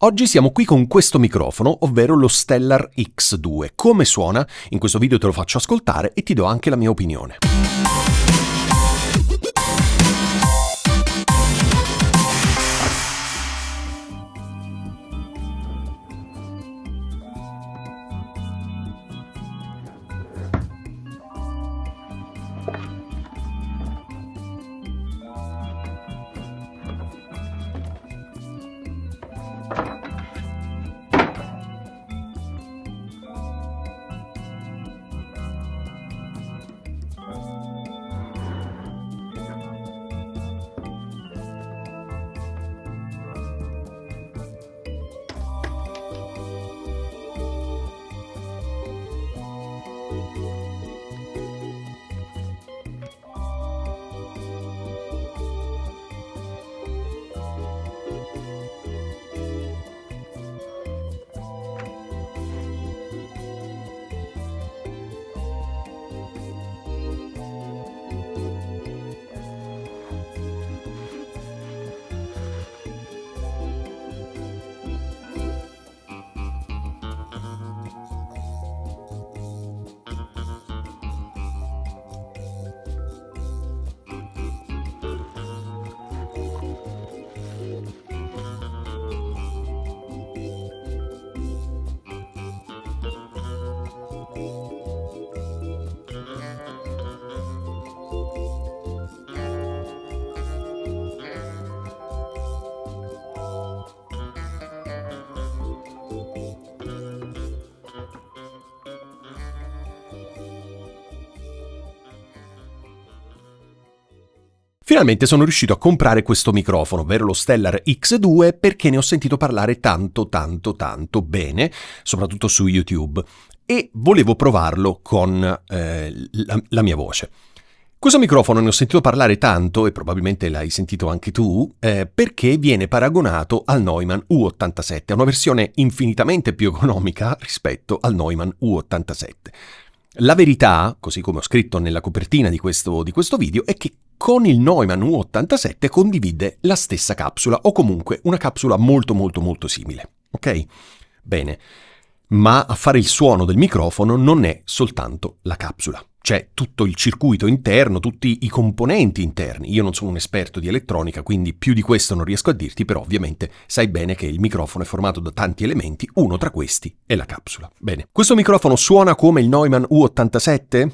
Oggi siamo qui con questo microfono, ovvero lo Stellar X2. Come suona? In questo video te lo faccio ascoltare e ti do anche la mia opinione. Finalmente sono riuscito a comprare questo microfono, ovvero lo Stellar X2, perché ne ho sentito parlare tanto bene, soprattutto su YouTube, e volevo provarlo con la mia voce. Questo microfono ne ho sentito parlare tanto, e probabilmente l'hai sentito anche tu, perché viene paragonato al Neumann U87, una versione infinitamente più economica rispetto al Neumann U87. La verità, così come ho scritto nella copertina di questo video, è che con il Neumann U87 condivide la stessa capsula, o comunque una capsula molto simile, ok? Bene, ma a fare il suono del microfono non è soltanto la capsula. C'è tutto il circuito interno, tutti i componenti interni. Io non sono un esperto di elettronica, quindi più di questo non riesco a dirti, però ovviamente sai bene che il microfono è formato da tanti elementi, uno tra questi è la capsula. Bene, questo microfono suona come il Neumann U87?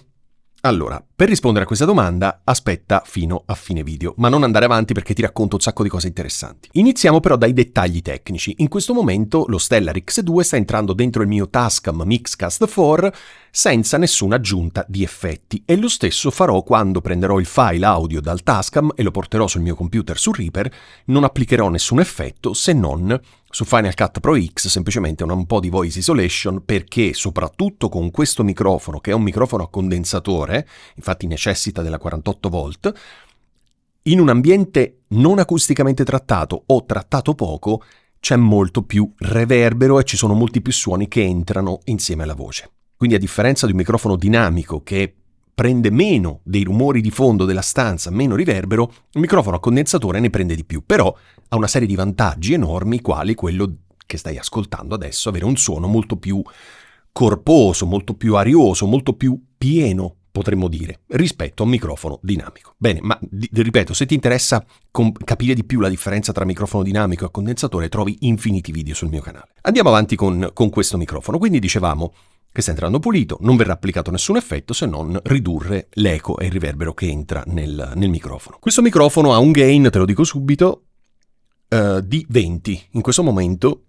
Allora, per rispondere a questa domanda, aspetta fino a fine video, ma non andare avanti perché ti racconto un sacco di cose interessanti. Iniziamo però dai dettagli tecnici. In questo momento lo Stellar X2 sta entrando dentro il mio Tascam Mixcast 4 senza nessuna aggiunta di effetti, e lo stesso farò quando prenderò il file audio dal Tascam e lo porterò sul mio computer su Reaper. Non applicherò nessun effetto se non su Final Cut Pro X, semplicemente un po' di voice isolation, perché soprattutto con questo microfono, che è un microfono a condensatore, infatti necessita della 48 volt, in un ambiente non acusticamente trattato o trattato poco, c'è molto più reverbero e ci sono molti più suoni che entrano insieme alla voce. Quindi a differenza di un microfono dinamico che prende meno dei rumori di fondo della stanza, meno riverbero, il microfono a condensatore ne prende di più, però ha una serie di vantaggi enormi, quali quello che stai ascoltando adesso, avere un suono molto più corposo, molto più arioso, molto più pieno, potremmo dire, rispetto a un microfono dinamico. Bene, ma ripeto, se ti interessa capire di più la differenza tra microfono dinamico e condensatore, trovi infiniti video sul mio canale. Andiamo avanti con questo microfono. Quindi dicevamo che sta entrando pulito, non verrà applicato nessun effetto se non ridurre l'eco e il riverbero che entra nel microfono. Questo microfono ha un gain, te lo dico subito, di 20. In questo momento,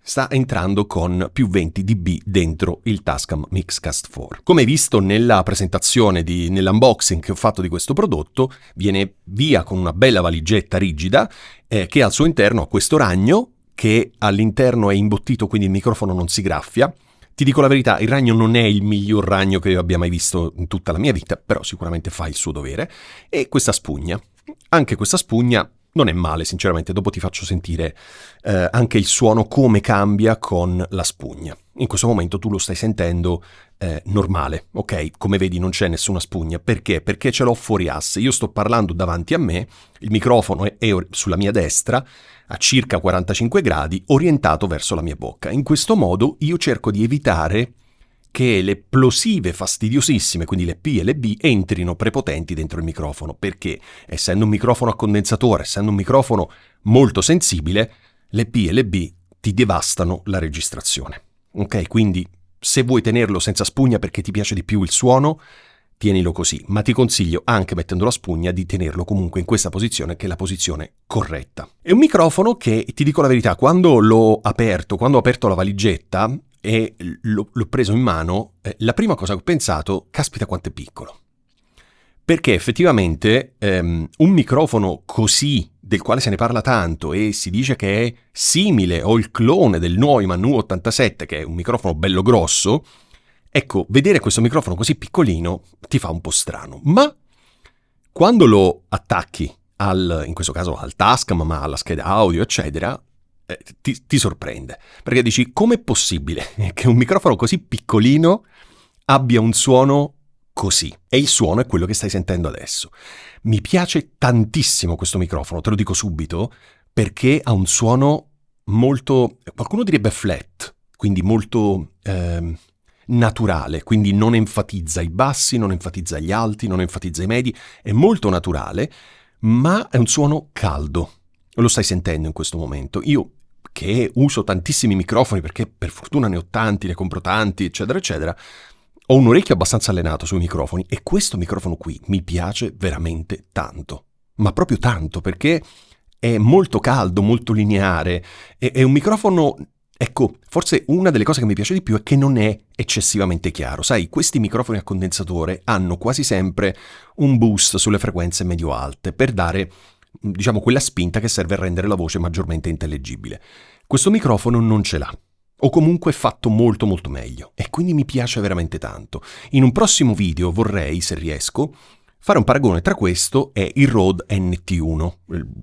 sta entrando con più 20 dB dentro il Tascam Mixcast 4. Come hai visto nella presentazione, nell'unboxing che ho fatto di questo prodotto, viene via con una bella valigetta rigida che al suo interno ha questo ragno che all'interno è imbottito, quindi il microfono non si graffia. Ti dico la verità, il ragno non è il miglior ragno che io abbia mai visto in tutta la mia vita, però sicuramente fa il suo dovere. E questa spugna, anche questa spugna non è male, sinceramente. Dopo ti faccio sentire anche il suono come cambia con la spugna. In questo momento tu lo stai sentendo normale, ok? Come vedi non c'è nessuna spugna. Perché? Perché ce l'ho fuori asse. Io sto parlando davanti a me, il microfono è sulla mia destra, a circa 45 gradi orientato verso la mia bocca. In questo modo io cerco di evitare che le plosive fastidiosissime, quindi le P e le B, entrino prepotenti dentro il microfono, perché essendo un microfono a condensatore, essendo un microfono molto sensibile, le P e le B ti devastano la registrazione. Ok? Quindi se vuoi tenerlo senza spugna perché ti piace di più il suono, tienilo così, ma ti consiglio, anche mettendo la spugna, di tenerlo comunque in questa posizione, che è la posizione corretta. È un microfono che, ti dico la verità, quando ho aperto la valigetta e l'ho preso in mano, la prima cosa che ho pensato, caspita quanto è piccolo. Perché effettivamente un microfono così, del quale se ne parla tanto e si dice che è simile o il clone del Neumann U87, che è un microfono bello grosso, ecco, vedere questo microfono così piccolino ti fa un po' strano. Ma quando lo attacchi, in questo caso al Tascam, ma alla scheda audio, eccetera, ti sorprende. Perché dici, com'è possibile che un microfono così piccolino abbia un suono così? E il suono è quello che stai sentendo adesso. Mi piace tantissimo questo microfono, te lo dico subito, perché ha un suono molto, qualcuno direbbe flat, quindi molto naturale, quindi non enfatizza i bassi, non enfatizza gli alti, non enfatizza i medi, è molto naturale, ma è un suono caldo. Lo stai sentendo in questo momento. Io, che uso tantissimi microfoni, perché per fortuna ne ho tanti, ne compro tanti, eccetera, eccetera, ho un orecchio abbastanza allenato sui microfoni e questo microfono qui mi piace veramente tanto. Ma proprio tanto, perché è molto caldo, molto lineare, è un microfono. Ecco, forse una delle cose che mi piace di più è che non è eccessivamente chiaro. Sai, questi microfoni a condensatore hanno quasi sempre un boost sulle frequenze medio-alte per dare, diciamo, quella spinta che serve a rendere la voce maggiormente intellegibile. Questo microfono non ce l'ha, o comunque è fatto molto molto meglio, e quindi mi piace veramente tanto. In un prossimo video vorrei, se riesco, fare un paragone tra questo e il Rode NT1,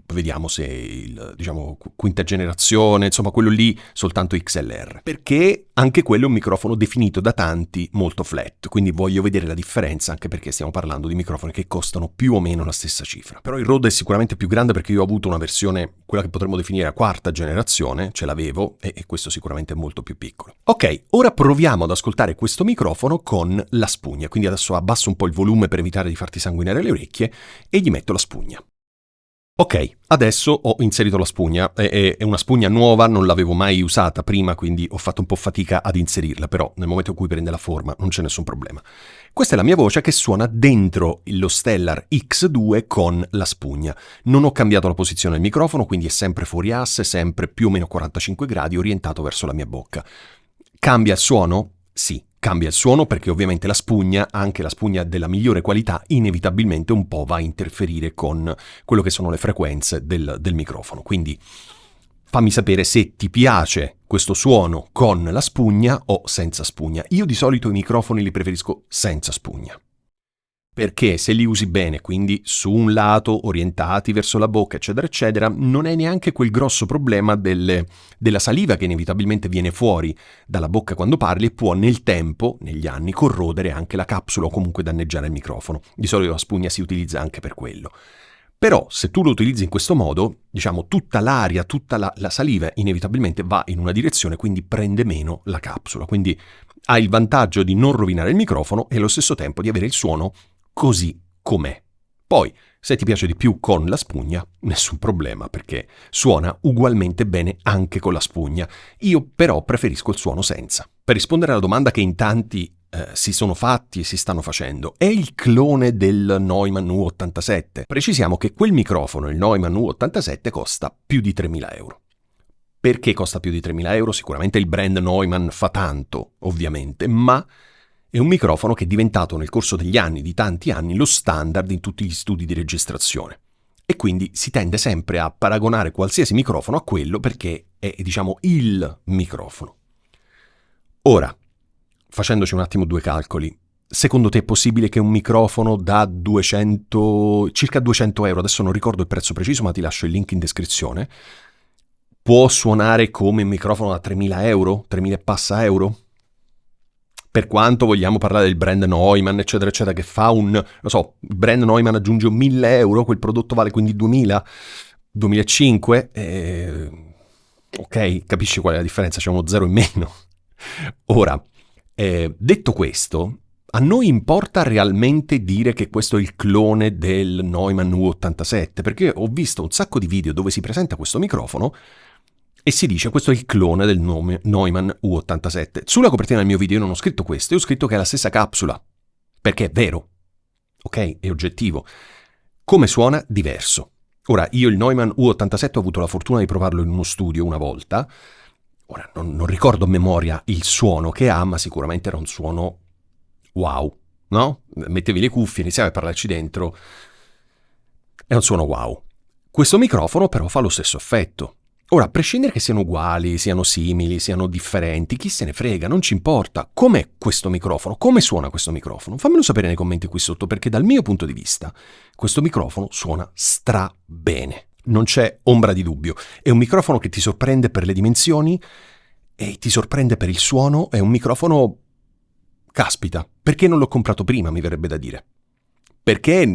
vediamo se il, diciamo, quinta generazione, insomma quello lì soltanto XLR, perché anche quello è un microfono definito da tanti molto flat, quindi voglio vedere la differenza, anche perché stiamo parlando di microfoni che costano più o meno la stessa cifra. Però il Rode è sicuramente più grande perché io ho avuto una versione, quella che potremmo definire la quarta generazione, ce l'avevo, e questo sicuramente è molto più piccolo. Ok, ora proviamo ad ascoltare questo microfono con la spugna, quindi adesso abbasso un po' il volume per evitare di farti sanguinare le orecchie e gli metto la spugna. Ok, adesso ho inserito la spugna, è una spugna nuova, non l'avevo mai usata prima, quindi ho fatto un po' fatica ad inserirla, però nel momento in cui prende la forma non c'è nessun problema. Questa è la mia voce che suona dentro lo Stellar X2 con la spugna. Non ho cambiato la posizione del microfono, quindi è sempre fuori asse, sempre più o meno 45 gradi, orientato verso la mia bocca. Cambia il suono? Sì. Cambia il suono perché ovviamente la spugna, anche la spugna della migliore qualità, inevitabilmente un po' va a interferire con quello che sono le frequenze del microfono. Quindi fammi sapere se ti piace questo suono con la spugna o senza spugna. Io di solito i microfoni li preferisco senza spugna. Perché se li usi bene, quindi su un lato, orientati verso la bocca, eccetera, eccetera, non hai neanche quel grosso problema della saliva che inevitabilmente viene fuori dalla bocca quando parli e può nel tempo, negli anni, corrodere anche la capsula o comunque danneggiare il microfono. Di solito la spugna si utilizza anche per quello. Però se tu lo utilizzi in questo modo, diciamo tutta l'aria, tutta la saliva inevitabilmente va in una direzione, quindi prende meno la capsula. Quindi hai il vantaggio di non rovinare il microfono e allo stesso tempo di avere il suono così com'è. Poi, se ti piace di più con la spugna, nessun problema, perché suona ugualmente bene anche con la spugna. Io però preferisco il suono senza. Per rispondere alla domanda che in tanti si sono fatti e si stanno facendo, è il clone del Neumann U87? Precisiamo che quel microfono, il Neumann U87, costa più di 3.000 euro. Perché costa più di 3.000 euro? Sicuramente il brand Neumann fa tanto, ovviamente, ma è un microfono che è diventato nel corso degli anni, di tanti anni, lo standard in tutti gli studi di registrazione. E quindi si tende sempre a paragonare qualsiasi microfono a quello perché è, diciamo, il microfono. Ora, facendoci un attimo due calcoli, secondo te è possibile che un microfono da circa 200 euro, adesso non ricordo il prezzo preciso ma ti lascio il link in descrizione, può suonare come un microfono da 3.000 euro, 3.000 e passa euro? Per quanto vogliamo parlare del brand Neumann, eccetera, eccetera, che fa il brand Neumann aggiunge 1.000 euro, quel prodotto vale quindi 2.000? 2005, ok, capisci qual è la differenza, c'è uno 0 in meno. Ora, detto questo, a noi importa realmente dire che questo è il clone del Neumann U87? Perché ho visto un sacco di video dove si presenta questo microfono e si dice questo è il clone del Neumann U87. Sulla copertina del mio video io non ho scritto questo, io ho scritto che è la stessa capsula, perché è vero, ok? È oggettivo. Come suona? Diverso. Ora, io il Neumann U87 ho avuto la fortuna di provarlo in uno studio una volta. Ora, non ricordo a memoria il suono che ha, ma sicuramente era un suono wow, no? Mettevi le cuffie, iniziavi a parlarci dentro, è un suono wow. Questo microfono però fa lo stesso effetto. Ora, a prescindere che siano uguali, siano simili, siano differenti, chi se ne frega, non ci importa. Com'è questo microfono? Come suona questo microfono? Fammelo sapere nei commenti qui sotto, perché dal mio punto di vista questo microfono suona stra bene. Non c'è ombra di dubbio. È un microfono che ti sorprende per le dimensioni e ti sorprende per il suono. È un microfono... Caspita, perché non l'ho comprato prima, mi verrebbe da dire. Perché,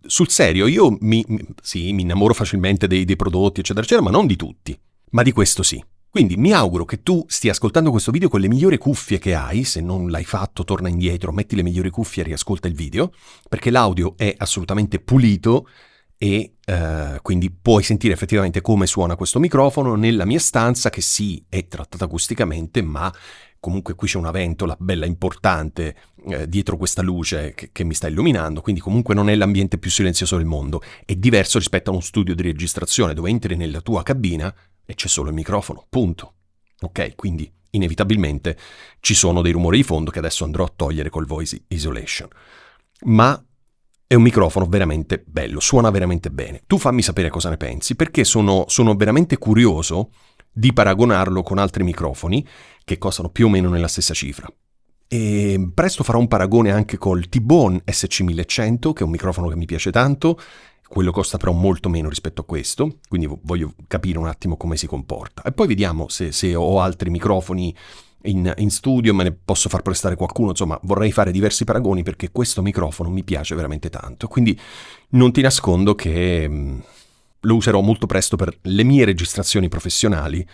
sul serio, io mi innamoro facilmente dei prodotti, eccetera, eccetera, ma non di tutti. Ma di questo sì. Quindi mi auguro che tu stia ascoltando questo video con le migliori cuffie che hai. Se non l'hai fatto, torna indietro, metti le migliori cuffie e riascolta il video, perché l'audio è assolutamente pulito e quindi puoi sentire effettivamente come suona questo microfono nella mia stanza, che sì, è trattata acusticamente, ma comunque qui c'è una ventola bella importante dietro questa luce che mi sta illuminando, quindi comunque non è l'ambiente più silenzioso del mondo. È diverso rispetto a uno studio di registrazione dove entri nella tua cabina e c'è solo il microfono, punto. Ok, quindi inevitabilmente ci sono dei rumori di fondo che adesso andrò a togliere col voice isolation. Ma è un microfono veramente bello, suona veramente bene. Tu fammi sapere cosa ne pensi, perché sono veramente curioso di paragonarlo con altri microfoni che costano più o meno nella stessa cifra. E presto farò un paragone anche col T-Bone SC1100, che è un microfono che mi piace tanto. Quello costa però molto meno rispetto a questo, quindi voglio capire un attimo come si comporta. E poi vediamo se ho altri microfoni in studio, me ne posso far prestare qualcuno, insomma vorrei fare diversi paragoni perché questo microfono mi piace veramente tanto, quindi non ti nascondo che lo userò molto presto per le mie registrazioni professionali,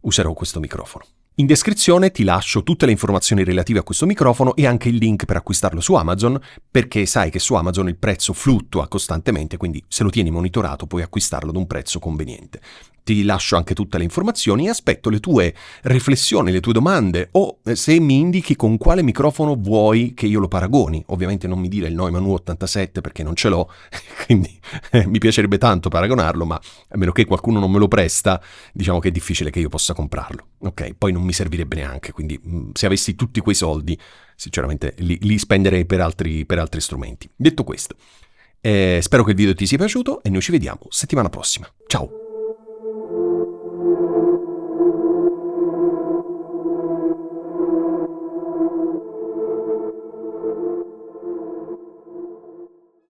userò questo microfono. In descrizione ti lascio tutte le informazioni relative a questo microfono e anche il link per acquistarlo su Amazon, perché sai che su Amazon il prezzo fluttua costantemente, quindi se lo tieni monitorato puoi acquistarlo ad un prezzo conveniente. Ti lascio anche tutte le informazioni e aspetto le tue riflessioni, le tue domande o se mi indichi con quale microfono vuoi che io lo paragoni. Ovviamente non mi dire il Neumann U87 perché non ce l'ho, quindi mi piacerebbe tanto paragonarlo, ma a meno che qualcuno non me lo presta, diciamo che è difficile che io possa comprarlo. Ok, poi non mi servirebbe neanche, quindi se avessi tutti quei soldi, sinceramente li spenderei per altri strumenti. Detto questo, spero che il video ti sia piaciuto e noi ci vediamo settimana prossima. Ciao!